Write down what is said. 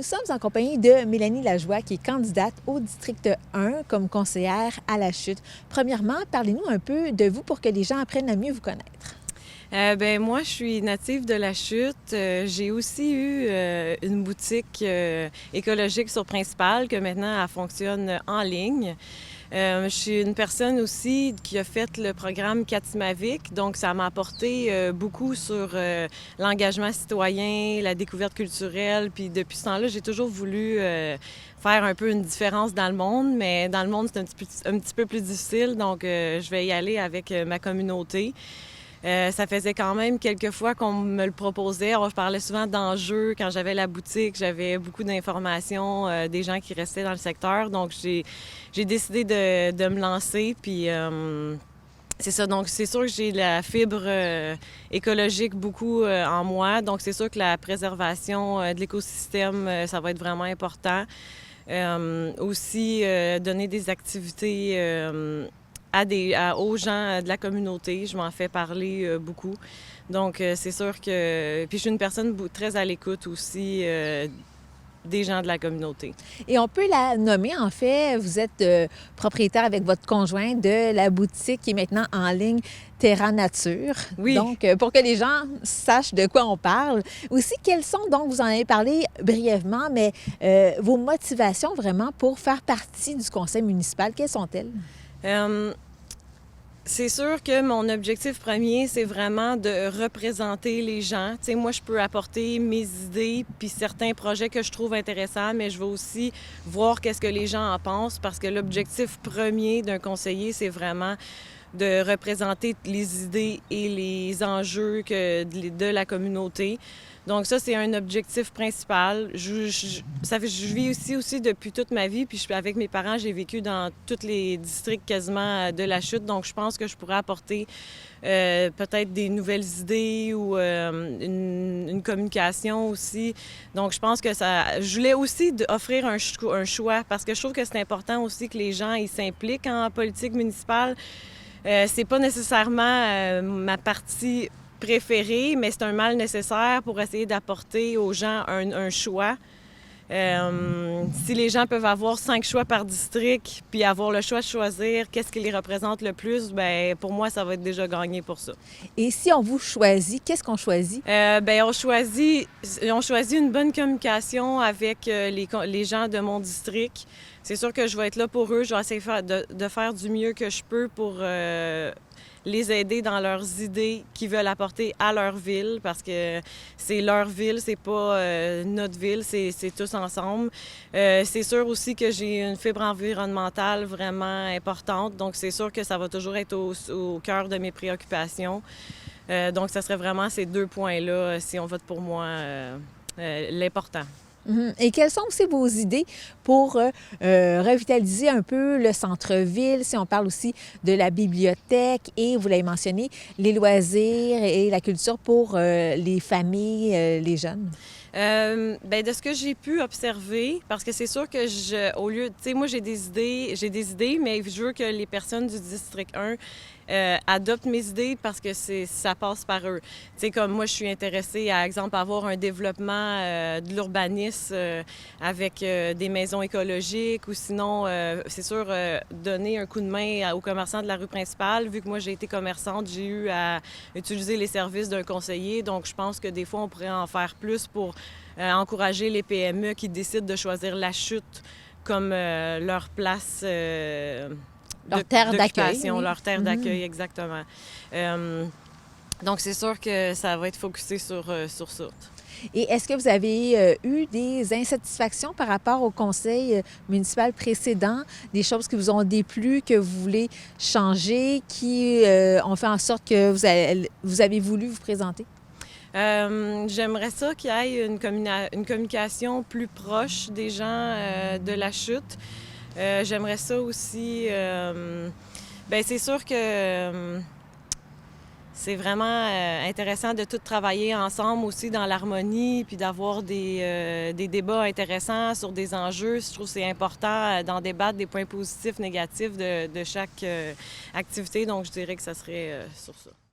Nous sommes en compagnie de Mélanie Lajoie, qui est candidate au district 1 comme conseillère à la Chute. Premièrement, parlez-nous un peu de vous pour que les gens apprennent à mieux vous connaître. Moi, je suis native de la Chute. J'ai aussi eu une boutique écologique sur Principal, que maintenant, elle fonctionne en ligne. Je suis une personne aussi qui a fait le programme Katimavik, donc ça m'a apporté beaucoup sur l'engagement citoyen, la découverte culturelle, puis depuis ce temps-là, j'ai toujours voulu faire un peu une différence dans le monde, mais dans le monde, c'est un petit peu plus difficile, donc je vais y aller avec ma communauté. Ça faisait quand même quelques fois qu'on me le proposait. Alors, je parlais souvent d'enjeux. Quand j'avais la boutique, j'avais beaucoup d'informations des gens qui restaient dans le secteur. Donc, j'ai décidé de me lancer. Puis, c'est ça. Donc, c'est sûr que j'ai la fibre écologique beaucoup en moi. Donc, c'est sûr que la préservation de l'écosystème, ça va être vraiment important. Aussi, donner des activités aux gens de la communauté. Je m'en fais parler beaucoup. Donc, c'est sûr que... Puis, je suis une personne très à l'écoute aussi des gens de la communauté. Et on peut la nommer, en fait, vous êtes propriétaire avec votre conjoint de la boutique qui est maintenant en ligne Terra Nature. Oui. Donc, pour que les gens sachent de quoi on parle. Aussi, quelles sont, donc, vous en avez parlé brièvement, mais vos motivations vraiment pour faire partie du conseil municipal, quelles sont-elles? C'est sûr que mon objectif premier, c'est vraiment de représenter les gens. Tu sais, moi, je peux apporter mes idées puis certains projets que je trouve intéressants, mais je veux aussi voir qu'est-ce que les gens en pensent parce que l'objectif premier d'un conseiller, c'est vraiment de représenter les idées et les enjeux de la communauté. Donc ça, c'est un objectif principal. Je vis aussi depuis toute ma vie, puis avec mes parents, j'ai vécu dans tous les districts quasiment de la Chute, donc je pense que je pourrais apporter peut-être des nouvelles idées ou une communication aussi. Donc je pense que je voulais aussi offrir un choix, parce que je trouve que c'est important aussi que les gens ils s'impliquent en politique municipale. C'est pas nécessairement ma partie préférée, mais c'est un mal nécessaire pour essayer d'apporter aux gens un choix. Si les gens peuvent avoir 5 choix par district, puis avoir le choix de choisir qu'est-ce qui les représente le plus, bien, pour moi, ça va être déjà gagné pour ça. Et si on vous choisit, qu'est-ce qu'on choisit? On choisit une bonne communication avec les gens de mon district. C'est sûr que je vais être là pour eux. Je vais essayer de faire du mieux que je peux pour les aider dans leurs idées qu'ils veulent apporter à leur ville, parce que c'est leur ville, c'est pas notre ville, c'est tous ensemble. C'est sûr aussi que j'ai une fibre environnementale vraiment importante, donc c'est sûr que ça va toujours être au cœur de mes préoccupations. Donc, ça serait vraiment ces 2 points-là, si on vote pour moi, l'important. Et quelles sont aussi vos idées pour revitaliser un peu le centre-ville, si on parle aussi de la bibliothèque et, vous l'avez mentionné, les loisirs et la culture pour les familles, les jeunes? De ce que j'ai pu observer, parce que c'est sûr que tu sais, moi j'ai des idées, mais je veux que les personnes du district 1 adoptent mes idées parce que ça passe par eux. Tu sais, comme moi, je suis intéressée à, exemple, avoir un développement de l'urbanisme avec des maisons écologiques, ou sinon, c'est sûr, donner un coup de main aux commerçants de la rue principale. Vu que moi, j'ai été commerçante, j'ai eu à utiliser les services d'un conseiller, donc je pense que des fois, on pourrait en faire plus pour encourager les PME qui décident de choisir la Chute comme leur place Leur terre d'accueil. Oui. Leur terre d'accueil, exactement. Donc, c'est sûr que ça va être focusé sur ça. Et est-ce que vous avez eu des insatisfactions par rapport au conseil municipal précédent, des choses qui vous ont déplu, que vous voulez changer, qui ont fait en sorte que vous avez voulu vous présenter? J'aimerais ça qu'il y ait une communication plus proche des gens de la Chute. J'aimerais ça aussi... c'est sûr que c'est vraiment intéressant de tout travailler ensemble aussi dans l'harmonie, puis d'avoir des débats intéressants sur des enjeux. Je trouve que c'est important d'en débattre des points positifs, négatifs de chaque activité. Donc, je dirais que ça serait sur ça.